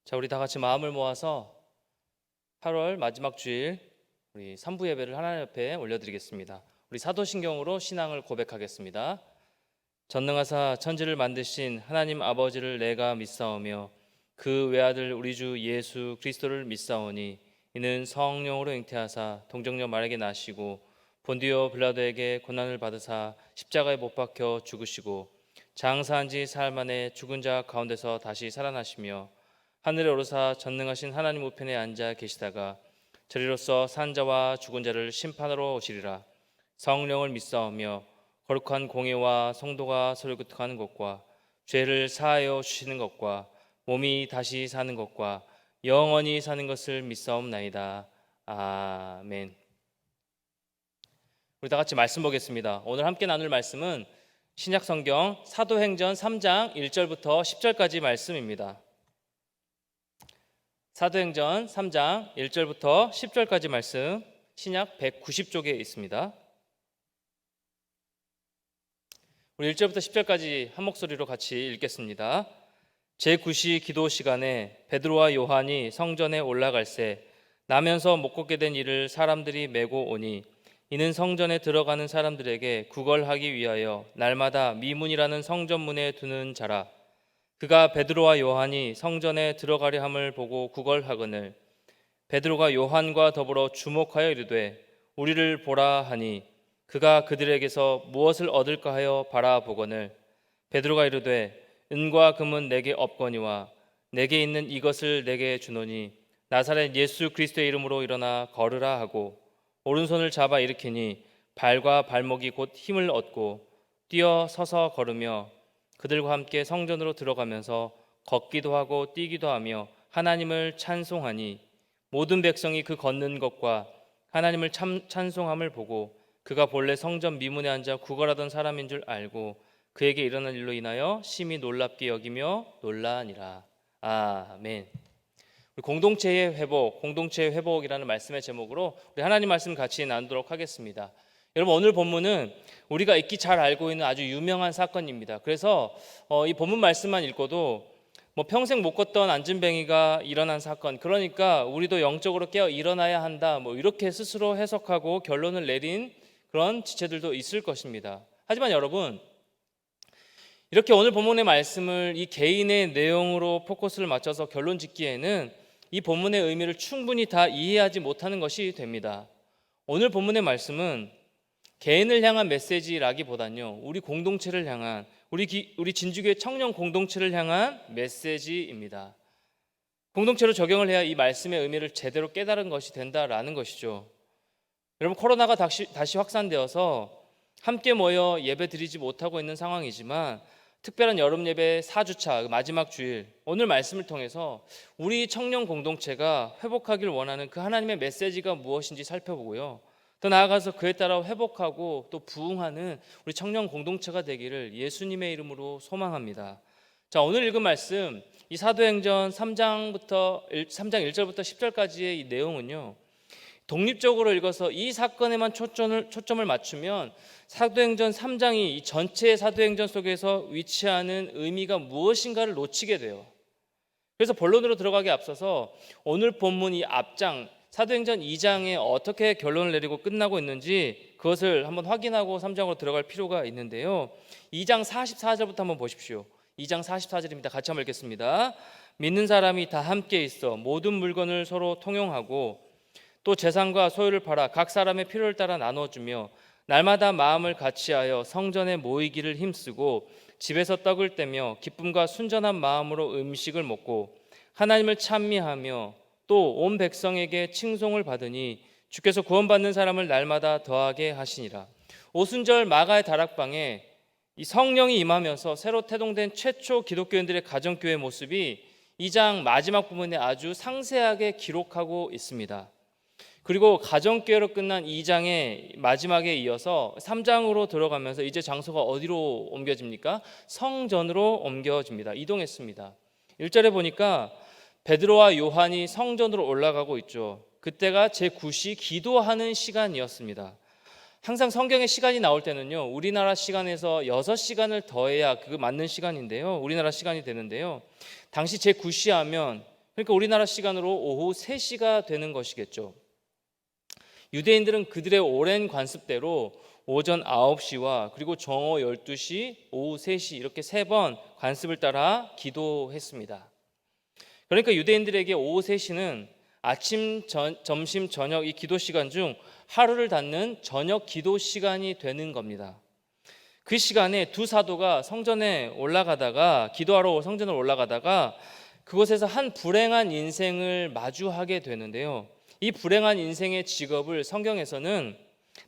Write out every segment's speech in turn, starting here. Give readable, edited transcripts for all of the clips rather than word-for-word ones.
자, 우리 다 같이 마음을 모아서 8월 마지막 주일 우리 3부 예배를 하나님 앞에 올려드리겠습니다. 우리 사도신경으로 신앙을 고백하겠습니다. 전능하사 천지를 만드신 하나님 아버지를 내가 믿사오며 그 외아들 우리 주 예수 그리스도를 믿사오니 이는 성령으로 잉태하사 동정녀 마리아에게 나시고 본디오 빌라도에게 고난을 받으사 십자가에 못 박혀 죽으시고 장사한 지 사흘 만에 죽은 자 가운데서 다시 살아나시며 하늘에 오르사 전능하신 하나님 우편에 앉아 계시다가 저리로서 산 자와 죽은 자를 심판하러 오시리라. 성령을 믿사오며 거룩한 공예와 성도가 서로 교통하는 것과 죄를 사하여 주시는 것과 몸이 다시 사는 것과 영원히 사는 것을 믿사옵나이다. 아멘. 우리 다 같이 말씀 보겠습니다. 오늘 함께 나눌 말씀은 신약성경 사도행전 3장 1절부터 10절까지 말씀입니다. 사도행전 3장 1절부터 10절까지 말씀, 신약 190쪽에 있습니다. 우리 1절부터 10절까지 한 목소리로 같이 읽겠습니다. 제9시 기도 시간에 베드로와 요한이 성전에 올라갈새 나면서 못 걷게 된 이를 사람들이 메고 오니 이는 성전에 들어가는 사람들에게 구걸하기 위하여 날마다 미문이라는 성전문에 두는 자라. 그가 베드로와 요한이 성전에 들어가려 함을 보고 구걸하거늘 베드로가 요한과 더불어 주목하여 이르되 우리를 보라 하니 그가 그들에게서 무엇을 얻을까 하여 바라보거늘 베드로가 이르되 은과 금은 내게 없거니와 내게 있는 이것을 내게 주노니 나사렛 예수 그리스도의 이름으로 일어나 걸으라 하고 오른손을 잡아 일으키니 발과 발목이 곧 힘을 얻고 뛰어 서서 걸으며 그들과 함께 성전으로 들어가면서 걷기도 하고 뛰기도 하며 하나님을 찬송하니 모든 백성이 그 걷는 것과 하나님을 찬송함을 보고 그가 본래 성전 미문에 앉아 구걸하던 사람인 줄 알고 그에게 일어난 일로 인하여 심히 놀랍게 여기며 놀라니라. 아멘. 공동체의 회복이라는 말씀의 제목으로 우리 하나님 말씀 같이 나누도록 하겠습니다. 여러분, 오늘 본문은 우리가 익히 잘 알고 있는 아주 유명한 사건입니다. 그래서 이 본문 말씀만 읽고도 평생 못 걷던 안진뱅이가 일어난 사건, 그러니까 우리도 영적으로 깨어 일어나야 한다, 이렇게 스스로 해석하고 결론을 내린 그런 지체들도 있을 것입니다. 하지만 여러분, 이렇게 오늘 본문의 말씀을 이 개인의 내용으로 포커스를 맞춰서 결론 짓기에는 이 본문의 의미를 충분히 다 이해하지 못하는 것이 됩니다. 오늘 본문의 말씀은 개인을 향한 메시지라기보다는요, 우리 공동체를 향한, 우리 진주교회 청년 공동체를 향한 메시지입니다. 공동체로 적용을 해야 이 말씀의 의미를 제대로 깨달은 것이 된다라는 것이죠. 여러분, 코로나가 다시 확산되어서 함께 모여 예배 드리지 못하고 있는 상황이지만 특별한 여름 예배 4주차 마지막 주일, 오늘 말씀을 통해서 우리 청년 공동체가 회복하길 원하는 그 하나님의 메시지가 무엇인지 살펴보고요, 더 나아가서 그에 따라 회복하고 또 부흥하는 우리 청년 공동체가 되기를 예수님의 이름으로 소망합니다. 자, 오늘 읽은 말씀, 이 사도행전 3장 1절부터 10절까지의 이 내용은요, 독립적으로 읽어서 이 사건에만 초점을 맞추면 사도행전 3장이 이 전체 사도행전 속에서 위치하는 의미가 무엇인가를 놓치게 돼요. 그래서 본론으로 들어가기 앞서서 오늘 본문 이 앞장 사도행전 2장에 어떻게 결론을 내리고 끝나고 있는지 그것을 한번 확인하고 3장으로 들어갈 필요가 있는데요. 2장 44절부터 한번 보십시오. 2장 44절입니다. 같이 한번 읽겠습니다. 믿는 사람이 다 함께 있어 모든 물건을 서로 통용하고 또 재산과 소유를 팔아 각 사람의 필요를 따라 나눠주며 날마다 마음을 같이하여 성전에 모이기를 힘쓰고 집에서 떡을 떼며 기쁨과 순전한 마음으로 음식을 먹고 하나님을 찬미하며 또 온 백성에게 칭송을 받으니 주께서 구원받는 사람을 날마다 더하게 하시니라. 오순절 마가의 다락방에 이 성령이 임하면서 새로 태동된 최초 기독교인들의 가정교회 모습이 2장 마지막 부분에 아주 상세하게 기록하고 있습니다. 그리고 가정교회로 끝난 2장의 마지막에 이어서 3장으로 들어가면서 이제 장소가 어디로 옮겨집니까? 성전으로 옮겨집니다. 이동했습니다. 1절에 보니까 베드로와 요한이 성전으로 올라가고 있죠. 그때가 제9시 기도하는 시간이었습니다. 항상 성경에 시간이 나올 때는요, 우리나라 시간에서 6시간을 더해야 그 맞는 시간인데요, 우리나라 시간이 되는데요, 당시 제9시 하면 그러니까 우리나라 시간으로 오후 3시가 되는 것이겠죠. 유대인들은 그들의 오랜 관습대로 오전 9시와 그리고 정오 12시, 오후 3시 이렇게 3번 관습을 따라 기도했습니다. 그러니까 유대인들에게 오후 3시는 아침, 점심, 저녁 이 기도 시간 중 하루를 닫는 저녁 기도 시간이 되는 겁니다. 그 시간에 두 사도가 성전에 올라가다가 기도하러 성전을 올라가다가 그곳에서 한 불행한 인생을 마주하게 되는데요. 이 불행한 인생의 직업을 성경에서는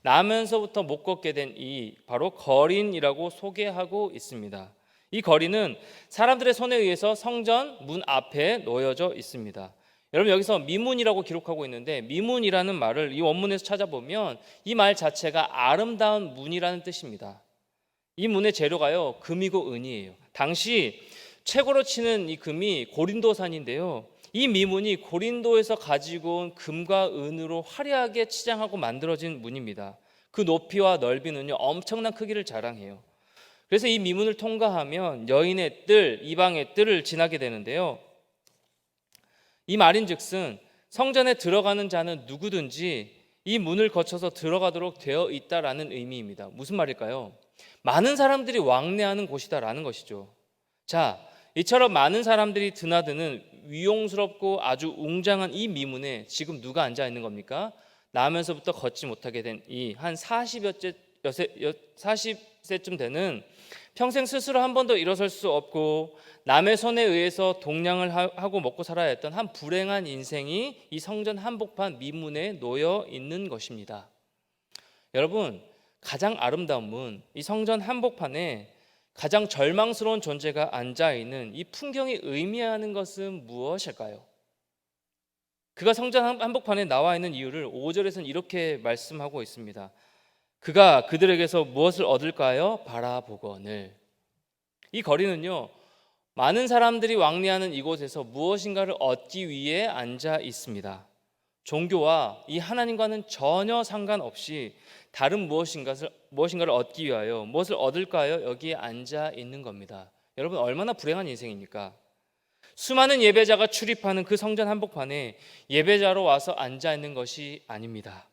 나면서부터 못 걷게 된 이 바로 거린이라고 소개하고 있습니다. 이 거린은 사람들의 손에 의해서 성전 문 앞에 놓여져 있습니다. 여러분 여기서 미문이라고 기록하고 있는데 미문이라는 말을 이 원문에서 찾아보면 이 말 자체가 아름다운 문이라는 뜻입니다. 이 문의 재료가요 금이고 은이에요. 당시 최고로 치는 이 금이 고린도산인데요. 이 미문이 고린도에서 가지고 온 금과 은으로 화려하게 치장하고 만들어진 문입니다. 그 높이와 넓이는요 엄청난 크기를 자랑해요. 그래서 이 미문을 통과하면 여인의 뜰, 이방의 뜰을 지나게 되는데요. 이 말인즉슨 성전에 들어가는 자는 누구든지 이 문을 거쳐서 들어가도록 되어 있다라는 의미입니다. 무슨 말일까요? 많은 사람들이 왕래하는 곳이다라는 것이죠. 자, 이처럼 많은 사람들이 드나드는 위용스럽고 아주 웅장한 이 미문에 지금 누가 앉아 있는 겁니까? 나면서부터 걷지 못하게 된 이 한 40세쯤 되는 평생 스스로 한 번도 일어설 수 없고 남의 손에 의해서 동냥을 하고 먹고 살아야 했던 한 불행한 인생이 이 성전 한복판 미문에 놓여 있는 것입니다. 여러분, 가장 아름다운 문, 이 성전 한복판에 가장 절망스러운 존재가 앉아있는 이 풍경이 의미하는 것은 무엇일까요? 그가 성전 한복판에 나와 있는 이유를 5절에서는 이렇게 말씀하고 있습니다. 그가 그들에게서 무엇을 얻을까요? 바라보거늘. 이 거리는요 많은 사람들이 왕래하는 이곳에서 무엇인가를 얻기 위해 앉아 있습니다. 종교와 이 하나님과는 전혀 상관없이 다른 무엇인가를 얻기 위하여 무엇을 얻을까요? 여기에 앉아 있는 겁니다. 여러분 얼마나 불행한 인생입니까? 수많은 예배자가 출입하는 그 성전 한복판에 예배자로 와서 앉아 있는 것이 아닙니다.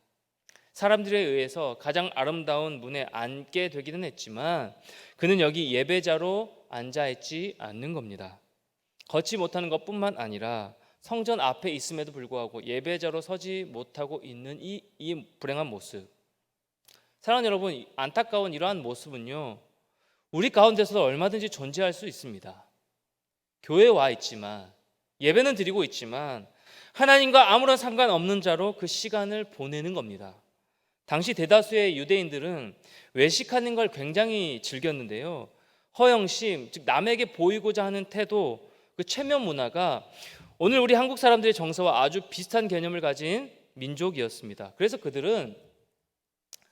사람들에 의해서 가장 아름다운 문에 앉게 되기는 했지만 그는 여기 예배자로 앉아 있지 않는 겁니다. 걷지 못하는 것뿐만 아니라 성전 앞에 있음에도 불구하고 예배자로 서지 못하고 있는 이 불행한 모습. 사랑하는 여러분, 안타까운 이러한 모습은요 우리 가운데서도 얼마든지 존재할 수 있습니다. 교회에 와 있지만 예배는 드리고 있지만 하나님과 아무런 상관없는 자로 그 시간을 보내는 겁니다. 당시 대다수의 유대인들은 외식하는 걸 굉장히 즐겼는데요. 허영심, 즉 남에게 보이고자 하는 태도, 그 체면 문화가 오늘 우리 한국 사람들의 정서와 아주 비슷한 개념을 가진 민족이었습니다. 그래서 그들은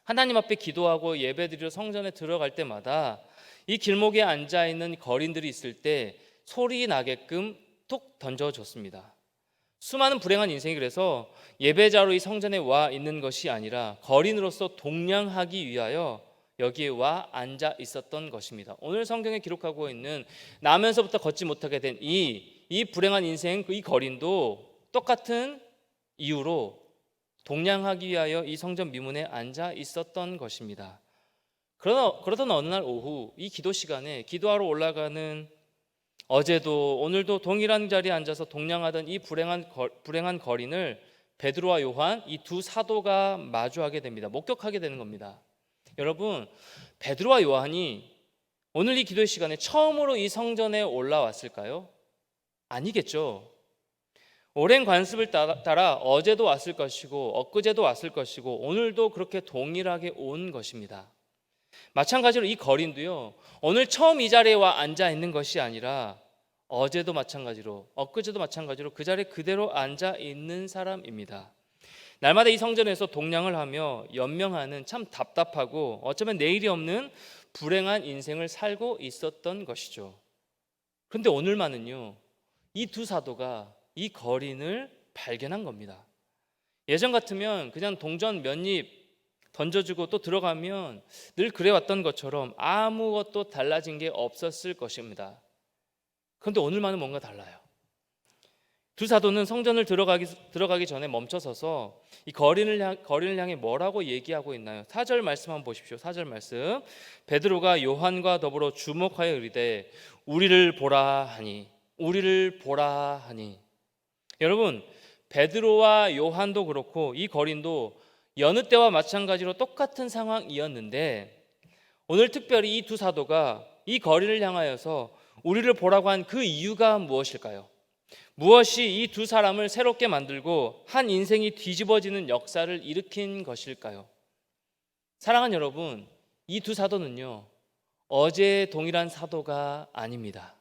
하나님 앞에 기도하고 예배드리러 성전에 들어갈 때마다 이 길목에 앉아있는 거린들이 있을 때 소리 나게끔 툭 던져줬습니다. 수많은 불행한 인생이 그래서 예배자로 이 성전에 와 있는 것이 아니라 거린으로서 동냥하기 위하여 여기에 와 앉아 있었던 것입니다. 오늘 성경에 기록하고 있는 나면서부터 걷지 못하게 된 이 불행한 인생, 이 거린도 똑같은 이유로 동냥하기 위하여 이 성전 미문에 앉아 있었던 것입니다. 그러던 어느 날 오후 이 기도 시간에 기도하러 올라가는 어제도 오늘도 동일한 자리에 앉아서 동냥하던 이 불행한 거린을 베드로와 요한 이 두 사도가 마주하게 됩니다. 목격하게 되는 겁니다. 여러분, 베드로와 요한이 오늘 이 기도의 시간에 처음으로 이 성전에 올라왔을까요? 아니겠죠. 오랜 관습을 따라 어제도 왔을 것이고 엊그제도 왔을 것이고 오늘도 그렇게 동일하게 온 것입니다. 마찬가지로 이 거린도요 오늘 처음 이 자리에 와 앉아 있는 것이 아니라 어제도 마찬가지로 엊그제도 마찬가지로 그 자리에 그대로 앉아 있는 사람입니다. 날마다 이 성전에서 동냥을 하며 연명하는 참 답답하고 어쩌면 내일이 없는 불행한 인생을 살고 있었던 것이죠. 그런데 오늘만은요 이 두 사도가 이 거린을 발견한 겁니다. 예전 같으면 그냥 동전 몇 입 던져주고 또 들어가면 늘 그래왔던 것처럼 아무것도 달라진 게 없었을 것입니다. 그런데 오늘만은 뭔가 달라요. 두 사도는 성전을 들어가기 전에 멈춰서서 이 거린을 향해 뭐라고 얘기하고 있나요? 4절 말씀 한번 보십시오. 4절 말씀. 베드로가 요한과 더불어 주목하여 이르되 우리를 보라 하니, 우리를 보라 하니. 여러분, 베드로와 요한도 그렇고 이 거린도 여느 때와 마찬가지로 똑같은 상황이었는데, 오늘 특별히 이 두 사도가 이 거린을 향하여서 우리를 보라고 한 그 이유가 무엇일까요? 무엇이 이 두 사람을 새롭게 만들고 한 인생이 뒤집어지는 역사를 일으킨 것일까요? 사랑하는 여러분, 이 두 사도는요, 어제 동일한 사도가 아닙니다.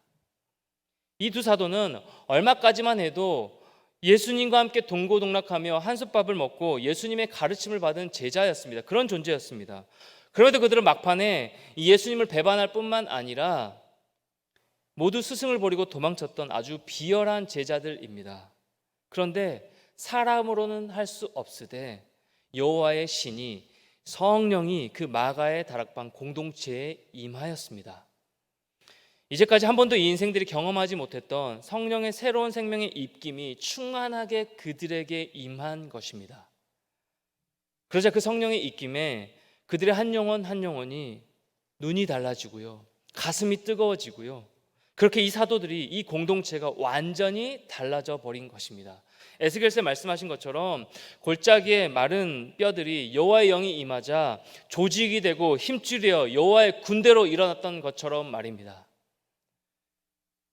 이 두 사도는 얼마까지만 해도 예수님과 함께 동고동락하며 한솥밥을 먹고 예수님의 가르침을 받은 제자였습니다. 그런 존재였습니다. 그런데 그들은 막판에 예수님을 배반할 뿐만 아니라 모두 스승을 버리고 도망쳤던 아주 비열한 제자들입니다. 그런데 사람으로는 할 수 없으되 여호와의 신이, 성령이 그 마가의 다락방 공동체에 임하였습니다. 이제까지 한 번도 이 인생들이 경험하지 못했던 성령의 새로운 생명의 입김이 충만하게 그들에게 임한 것입니다. 그러자 그 성령의 입김에 그들의 한 영혼 한 영혼이 눈이 달라지고요, 가슴이 뜨거워지고요, 그렇게 이 사도들이, 이 공동체가 완전히 달라져 버린 것입니다. 에스겔서 말씀하신 것처럼 골짜기의 마른 뼈들이 여호와의 영이 임하자 조직이 되고 힘줄이어 여호와의 군대로 일어났던 것처럼 말입니다.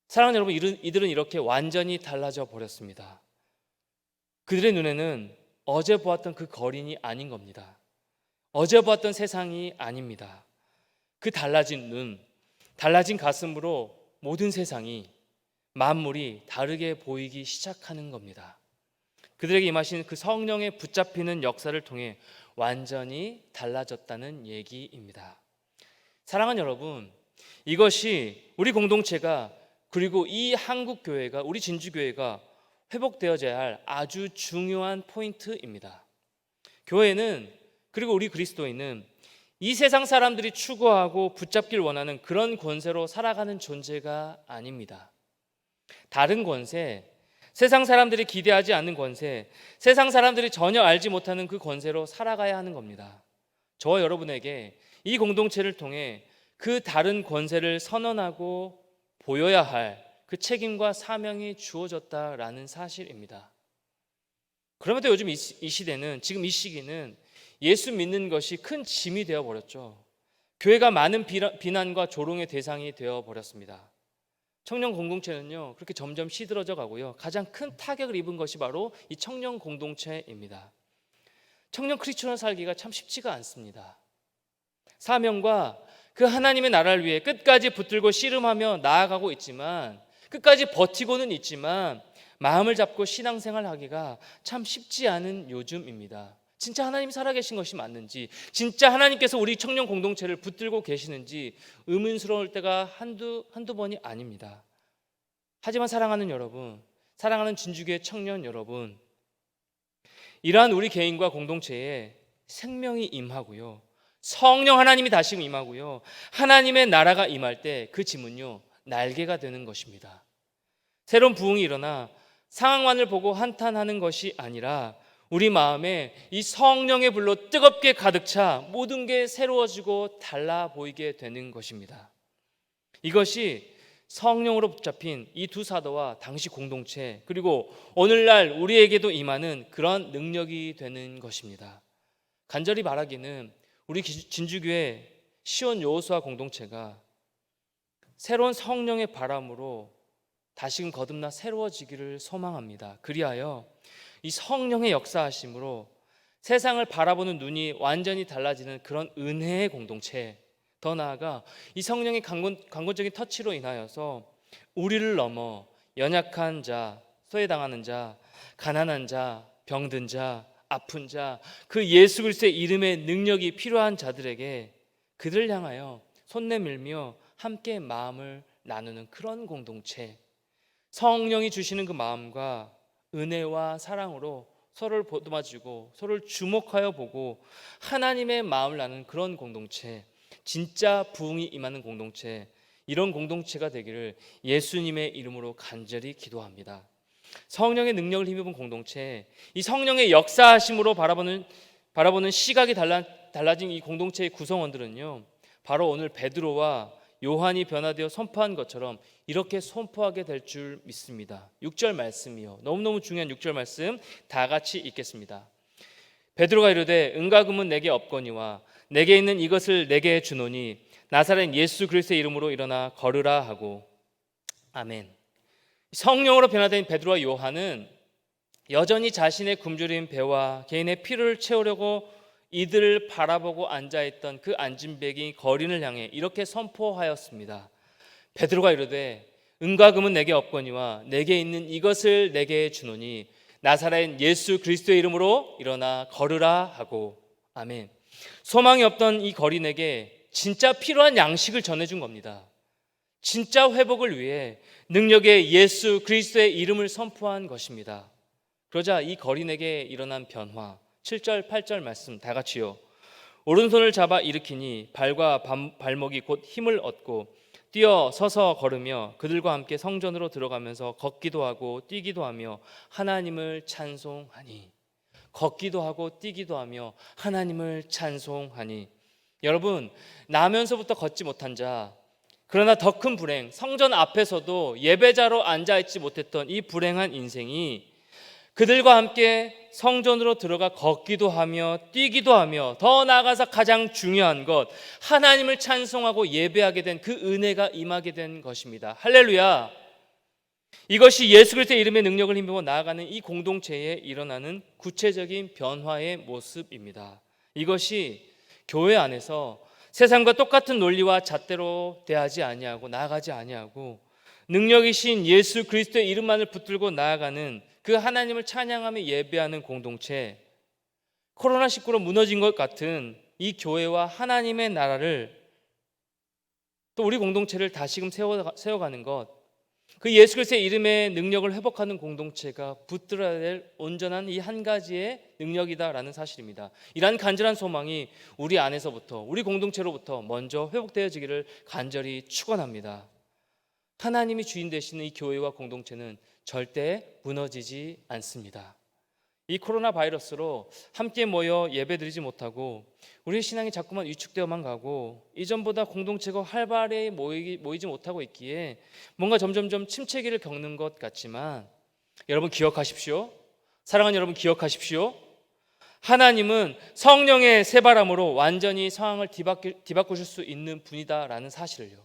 사랑하는 여러분, 이들은 이렇게 완전히 달라져 버렸습니다. 그들의 눈에는 어제 보았던 그 거린이 아닌 겁니다. 어제 보았던 세상이 아닙니다. 그 달라진 눈, 달라진 가슴으로 모든 세상이, 만물이 다르게 보이기 시작하는 겁니다. 그들에게 임하신 그 성령의 붙잡히는 역사를 통해 완전히 달라졌다는 얘기입니다. 사랑하는 여러분, 이것이 우리 공동체가, 그리고 이 한국교회가, 우리 진주교회가 회복되어져야 할 아주 중요한 포인트입니다. 교회는, 그리고 우리 그리스도인은 이 세상 사람들이 추구하고 붙잡길 원하는 그런 권세로 살아가는 존재가 아닙니다. 다른 권세, 세상 사람들이 기대하지 않는 권세, 세상 사람들이 전혀 알지 못하는 그 권세로 살아가야 하는 겁니다. 저와 여러분에게 이 공동체를 통해 그 다른 권세를 선언하고 보여야 할 그 책임과 사명이 주어졌다라는 사실입니다. 그럼에도 요즘 이 시대는, 지금 이 시기는 예수 믿는 것이 큰 짐이 되어버렸죠. 교회가 많은 비난과 조롱의 대상이 되어버렸습니다. 청년 공동체는요, 그렇게 점점 시들어져 가고요, 가장 큰 타격을 입은 것이 바로 이 청년 공동체입니다. 청년 크리스천으로 살기가 참 쉽지가 않습니다. 사명과 그 하나님의 나라를 위해 끝까지 붙들고 씨름하며 나아가고 있지만, 끝까지 버티고는 있지만 마음을 잡고 신앙생활 하기가 참 쉽지 않은 요즘입니다. 진짜 하나님이 살아계신 것이 맞는지, 진짜 하나님께서 우리 청년 공동체를 붙들고 계시는지 의문스러울 때가 한두 번이 아닙니다. 하지만 사랑하는 여러분, 사랑하는 진주교회 청년 여러분, 이러한 우리 개인과 공동체에 생명이 임하고요, 성령 하나님이 다시 임하고요, 하나님의 나라가 임할 때 그 짐은요, 날개가 되는 것입니다. 새로운 부흥이 일어나 상황만을 보고 한탄하는 것이 아니라 우리 마음에 이 성령의 불로 뜨겁게 가득 차 모든 게 새로워지고 달라 보이게 되는 것입니다. 이것이 성령으로 붙잡힌 이 두 사도와 당시 공동체, 그리고 오늘날 우리에게도 임하는 그런 능력이 되는 것입니다. 간절히 바라기는 우리 진주교회 시온 여호수아 공동체가 새로운 성령의 바람으로 다시금 거듭나 새로워지기를 소망합니다. 그리하여 이 성령의 역사하심으로 세상을 바라보는 눈이 완전히 달라지는 그런 은혜의 공동체, 더 나아가 이 성령의 강권적인 터치로 인하여서 우리를 넘어 연약한 자, 소외당하는 자, 가난한 자, 병든 자, 아픈 자, 그 예수 그리스도의 이름의 능력이 필요한 자들에게 그들을 향하여 손 내밀며 함께 마음을 나누는 그런 공동체, 성령이 주시는 그 마음과 은혜와 사랑으로 서로를 보듬어주고 서로를 주목하여 보고 하나님의 마음을 나누는 그런 공동체, 진짜 부흥이 임하는 공동체, 이런 공동체가 되기를 예수님의 이름으로 간절히 기도합니다. 성령의 능력을 힘입은 공동체, 이 성령의 역사하심으로 바라보는 시각이 달라진 이 공동체의 구성원들은요, 바로 오늘 베드로와 요한이 변화되어 선포한 것처럼 이렇게 선포하게 될 줄 믿습니다. 6절 말씀이요, 너무너무 중요한 6절 말씀 다 같이 읽겠습니다. 베드로가 이르되 은과 금은 내게 없거니와 내게 있는 이것을 내게 주노니 나사렛 예수 그리스도의 이름으로 일어나 걸으라 하고. 아멘. 성령으로 변화된 베드로와 요한은 여전히 자신의 굶주린 배와 개인의 피를 채우려고 이들을 바라보고 앉아있던 그 안진뱅이 거린을 향해 이렇게 선포하였습니다. 베드로가 이르되 은과 금은 내게 없거니와 내게 있는 이것을 내게 주노니 나사렛 예수 그리스도의 이름으로 일어나 걸으라 하고. 아멘. 소망이 없던 이 거린에게 진짜 필요한 양식을 전해준 겁니다. 진짜 회복을 위해 능력의 예수 그리스도의 이름을 선포한 것입니다. 그러자 이 거린에게 일어난 변화, 7절 8절 말씀 다 같이요. 오른손을 잡아 일으키니 발과 발목이 곧 힘을 얻고 뛰어 서서 걸으며 그들과 함께 성전으로 들어가면서 걷기도 하고 뛰기도 하며 하나님을 찬송하니. 걷기도 하고 뛰기도 하며 하나님을 찬송하니. 여러분, 나면서부터 걷지 못한 자, 그러나 더 큰 불행, 성전 앞에서도 예배자로 앉아있지 못했던 이 불행한 인생이 그들과 함께 성전으로 들어가 걷기도 하며 뛰기도 하며 더 나아가서 가장 중요한 것, 하나님을 찬송하고 예배하게 된 그 은혜가 임하게 된 것입니다. 할렐루야. 이것이 예수 그리스도의 이름의 능력을 힘입어 나아가는 이 공동체에 일어나는 구체적인 변화의 모습입니다. 이것이 교회 안에서 세상과 똑같은 논리와 잣대로 대하지 아니하고 나아가지 아니하고 능력이신 예수 그리스도의 이름만을 붙들고 나아가는 그 하나님을 찬양하며 예배하는 공동체, 코로나19로 무너진 것 같은 이 교회와 하나님의 나라를, 또 우리 공동체를 다시금 세워가는 것, 그 예수 그리스도의 이름의 능력을 회복하는 공동체가 붙들어야 될 온전한 이 한 가지의 능력이다라는 사실입니다. 이러한 간절한 소망이 우리 안에서부터, 우리 공동체로부터 먼저 회복되어지기를 간절히 축원합니다. 하나님이 주인 되시는 이 교회와 공동체는 절대 무너지지 않습니다. 이 코로나 바이러스로 함께 모여 예배드리지 못하고 우리의 신앙이 자꾸만 위축되어만 가고 이전보다 공동체가 활발히 모이지 못하고 있기에 뭔가 점점점 침체기를 겪는 것 같지만, 여러분 기억하십시오. 사랑하는 여러분 기억하십시오. 하나님은 성령의 새바람으로 완전히 상황을 뒤바꾸실 수 있는 분이다라는 사실을요.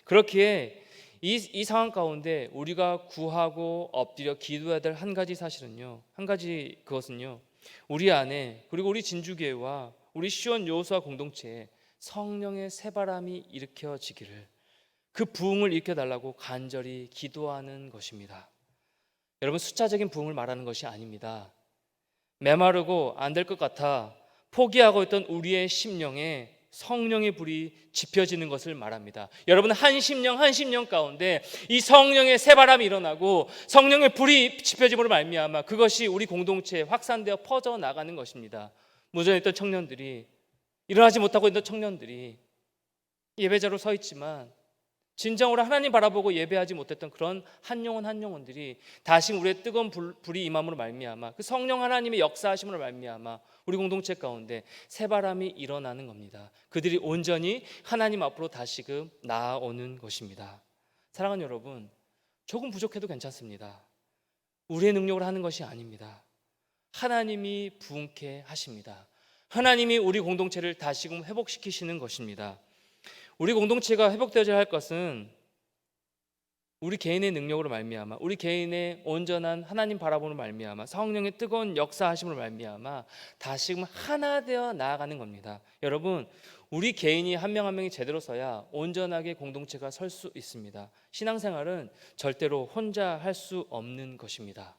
그렇기에 이 상황 가운데 우리가 구하고 엎드려 기도해야 될 한 가지 사실은요, 한 가지 그것은요, 우리 안에, 그리고 우리 진주교회와 우리 시온 여호수아 공동체에 성령의 새바람이 일으켜지기를, 그 부흥을 일으켜달라고 간절히 기도하는 것입니다. 여러분, 숫자적인 부흥을 말하는 것이 아닙니다. 메마르고 안 될 것 같아 포기하고 있던 우리의 심령에 성령의 불이 지펴지는 것을 말합니다. 여러분, 한 심령 가운데 이 성령의 새바람이 일어나고 성령의 불이 지펴짐으로 말미암아 그것이 우리 공동체에 확산되어 퍼져나가는 것입니다. 무전했던 청년들이, 일어나지 못하고 있던 청년들이 예배자로 서 있지만 진정으로 하나님 바라보고 예배하지 못했던 그런 한 영혼들이 다시 우리의 뜨거운 불이 임함으로 말미암아 그 성령 하나님의 역사하심으로 말미암아 우리 공동체 가운데 새바람이 일어나는 겁니다. 그들이 온전히 하나님 앞으로 다시금 나아오는 것입니다. 사랑하는 여러분, 조금 부족해도 괜찮습니다. 우리의 능력으로 하는 것이 아닙니다. 하나님이 부흥케 하십니다. 하나님이 우리 공동체를 다시금 회복시키시는 것입니다. 우리 공동체가 회복되어야 할 것은 우리 개인의 능력으로 말미암아, 우리 개인의 온전한 하나님 바라보는 말미암아, 성령의 뜨거운 역사하심으로 말미암아 다시금 하나 되어 나아가는 겁니다. 여러분, 우리 개인이 한 명 한 명이 제대로 서야 온전하게 공동체가 설 수 있습니다. 신앙생활은 절대로 혼자 할 수 없는 것입니다.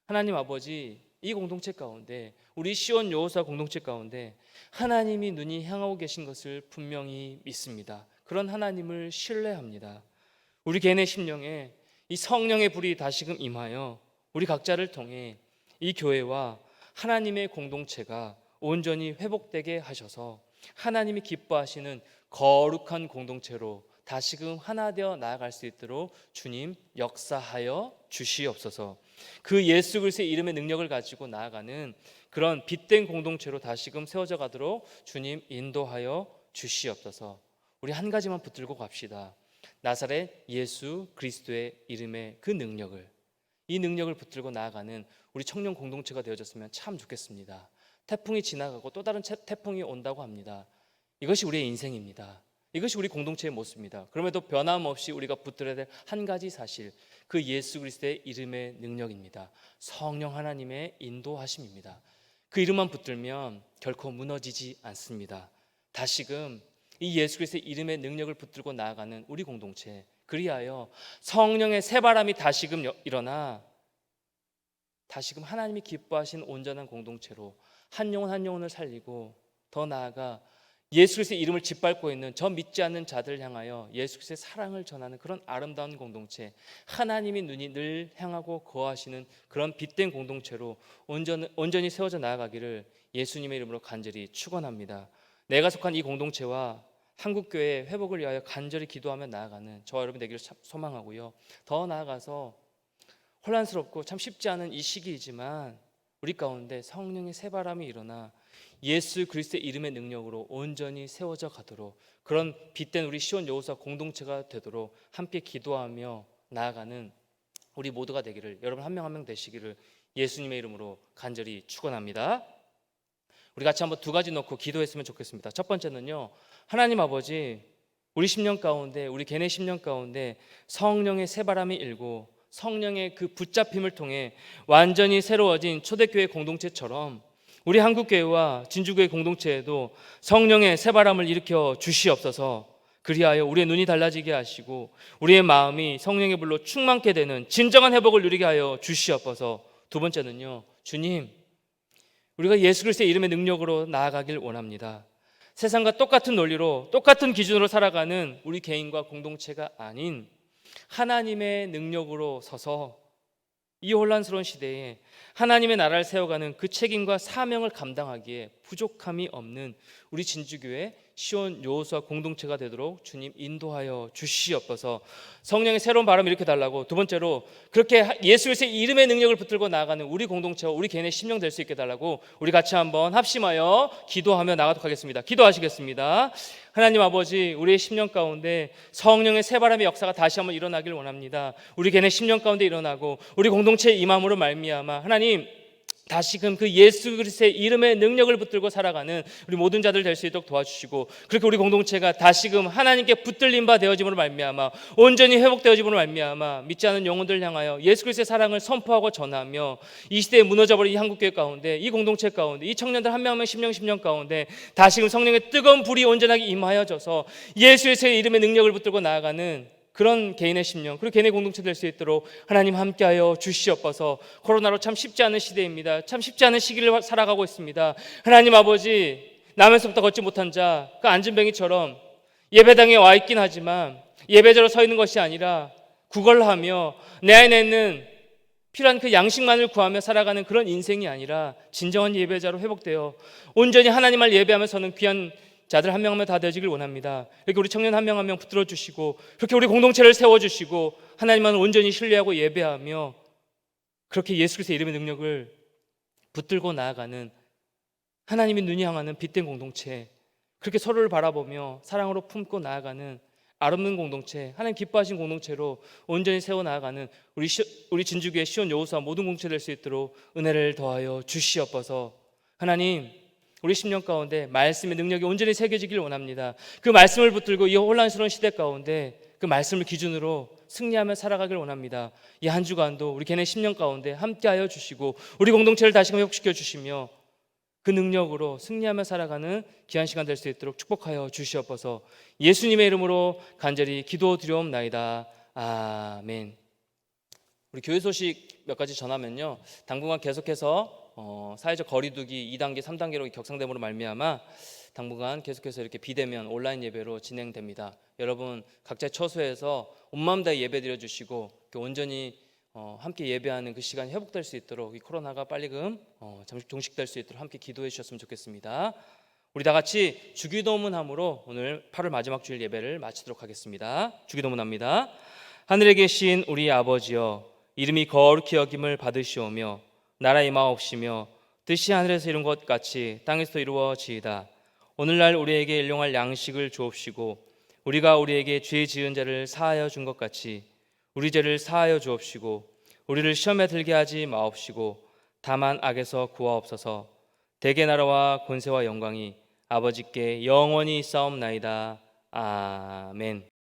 하나님 아버지, 이 공동체 가운데, 우리 시온 여호수아 공동체 가운데 하나님이 눈이 향하고 계신 것을 분명히 믿습니다. 그런 하나님을 신뢰합니다. 우리 개인의 심령에 이 성령의 불이 다시금 임하여 우리 각자를 통해 이 교회와 하나님의 공동체가 온전히 회복되게 하셔서 하나님이 기뻐하시는 거룩한 공동체로 다시금 하나 되어 나아갈 수 있도록 주님 역사하여 주시옵소서. 그 예수 그리스도의 이름의 능력을 가지고 나아가는 그런 빛된 공동체로 다시금 세워져 가도록 주님 인도하여 주시옵소서. 우리 한 가지만 붙들고 갑시다. 나사렛 예수 그리스도의 이름의 그 능력을, 이 능력을 붙들고 나아가는 우리 청년 공동체가 되어졌으면 참 좋겠습니다. 태풍이 지나가고 또 다른 태풍이 온다고 합니다. 이것이 우리의 인생입니다. 이것이 우리 공동체의 모습입니다. 그럼에도 변함없이 우리가 붙들어야 될 한 가지 사실, 그 예수 그리스도의 이름의 능력입니다. 성령 하나님의 인도하심입니다. 그 이름만 붙들면 결코 무너지지 않습니다. 다시금 이 예수 그리스도의 이름의 능력을 붙들고 나아가는 우리 공동체, 그리하여 성령의 새바람이 다시금 일어나 다시금 하나님이 기뻐하신 온전한 공동체로 한 영혼 한 영혼을 살리고, 더 나아가 예수 그리스도의 이름을 짓밟고 있는 저 믿지 않는 자들을 향하여 예수 그리스도의 사랑을 전하는 그런 아름다운 공동체, 하나님의 눈이 늘 향하고 거하시는 그런 빛된 공동체로 온전히 세워져 나아가기를 예수님의 이름으로 간절히 축원합니다. 내가 속한 이 공동체와 한국교회의 회복을 위하여 간절히 기도하며 나아가는 저와 여러분 되기를 소망하고요. 더 나아가서 혼란스럽고 참 쉽지 않은 이 시기이지만 우리 가운데 성령의 새바람이 일어나 예수 그리스도의 이름의 능력으로 온전히 세워져 가도록, 그런 빛된 우리 시온 여호수아 공동체가 되도록 함께 기도하며 나아가는 우리 모두가 되기를, 여러분 한 명 한 명 되시기를 예수님의 이름으로 간절히 축원합니다. 우리 같이 한번 두 가지 놓고 기도했으면 좋겠습니다. 첫 번째는요, 하나님 아버지, 우리 10년 가운데, 우리 개내 10년 가운데 성령의 새바람이 일고 성령의 그 붙잡힘을 통해 완전히 새로워진 초대교회 공동체처럼 우리 한국교회와 진주교회 공동체에도 성령의 새바람을 일으켜 주시옵소서. 그리하여 우리의 눈이 달라지게 하시고 우리의 마음이 성령의 불로 충만케 되는 진정한 회복을 누리게 하여 주시옵소서. 두 번째는요, 주님, 우리가 예수 그리스도의 이름의 능력으로 나아가길 원합니다. 세상과 똑같은 논리로 똑같은 기준으로 살아가는 우리 개인과 공동체가 아닌 하나님의 능력으로 서서 이 혼란스러운 시대에 하나님의 나라를 세워가는 그 책임과 사명을 감당하기에 부족함이 없는 우리 진주교회 시온 여호수아 공동체가 되도록 주님 인도하여 주시옵소서. 성령의 새로운 바람을 일으켜달라고, 두 번째로 그렇게 예수 그리스도의 이름의 능력을 붙들고 나아가는 우리 공동체와 우리 개인의 심령 될 수 있게 달라고 우리 같이 한번 합심하여 기도하며 나가도록 하겠습니다. 기도하시겠습니다. 하나님 아버지, 우리의 10년 가운데 성령의 새바람의 역사가 다시 한번 일어나길 원합니다. 우리 개인의 10년 가운데 일어나고 우리 공동체의 임함으로 말미암아 하나님 다시금 그 예수 그리스도의 이름의 능력을 붙들고 살아가는 우리 모든 자들 될 수 있도록 도와주시고, 그렇게 우리 공동체가 다시금 하나님께 붙들림 바 되어짐으로 말미암아 온전히 회복되어짐으로 말미암아 믿지 않는 영혼들을 향하여 예수 그리스도의 사랑을 선포하고 전하며 이 시대에 무너져버린 이 한국교회 가운데, 이 공동체 가운데, 이 청년들 한 명 한 명 10년 가운데 다시금 성령의 뜨거운 불이 온전하게 임하여져서 예수 그리스도의 이름의 능력을 붙들고 나아가는 그런 개인의 심령, 그리고 개인의 공동체 될 수 있도록 하나님 함께하여 주시옵소서. 코로나로 참 쉽지 않은 시대입니다. 참 쉽지 않은 시기를 살아가고 있습니다. 하나님 아버지, 나면서부터 걷지 못한 자, 그 안진뱅이처럼 예배당에 와 있긴 하지만 예배자로 서 있는 것이 아니라 구걸하며 내 안에 있는 필요한 그 양식만을 구하며 살아가는 그런 인생이 아니라 진정한 예배자로 회복되어 온전히 하나님을 예배하면서는 귀한 자들 한 명 한 명 다 되어지길 원합니다. 이렇게 우리 청년 한 명 한 명 붙들어 주시고 그렇게 우리 공동체를 세워주시고 하나님만 온전히 신뢰하고 예배하며 그렇게 예수 그리스도의 이름의 능력을 붙들고 나아가는 하나님의 눈이 향하는 빛된 공동체, 그렇게 서로를 바라보며 사랑으로 품고 나아가는 아름다운 공동체, 하나님 기뻐하신 공동체로 온전히 세워나가는 우리 진주교회 시온 여호수아 모든 공동체 될 수 있도록 은혜를 더하여 주시옵소서. 하나님, 우리 10년 가운데 말씀의 능력이 온전히 새겨지길 원합니다. 그 말씀을 붙들고 이 혼란스러운 시대 가운데 그 말씀을 기준으로 승리하며 살아가길 원합니다. 이 한 주간도 우리 개내 10년 가운데 함께하여 주시고 우리 공동체를 다시금 회복시켜 주시며 그 능력으로 승리하며 살아가는 귀한 시간 될 수 있도록 축복하여 주시옵소서. 예수님의 이름으로 간절히 기도드리옵나이다. 아멘. 우리 교회 소식 몇 가지 전하면요, 당분간 계속해서 사회적 거리두기 2단계, 3단계로 격상됨으로 말미암아 당분간 계속해서 이렇게 비대면 온라인 예배로 진행됩니다. 여러분 각자 처소에서 온 마음 다해 예배 드려 주시고 온전히 함께 예배하는 그 시간이 회복될 수 있도록 이 코로나가 빨리금 잠시 종식될 수 있도록 함께 기도해 주셨으면 좋겠습니다. 우리 다 같이 주기도문함으로 오늘 8월 마지막 주일 예배를 마치도록 하겠습니다. 주기도문합니다. 하늘에 계신 우리 아버지여, 이름이 거룩히 여김을 받으시오며 나라 임하옵시며 뜻이 하늘에서 이룬 것 같이 땅에서 이루어지이다. 오늘날 우리에게 일용할 양식을 주옵시고 우리가 우리에게 죄 지은 자를 사하여 준 것 같이 우리 죄를 사하여 주옵시고 우리를 시험에 들게 하지 마옵시고 다만 악에서 구하옵소서. 대개 나라와 권세와 영광이 아버지께 영원히 있사옵나이다. 아멘.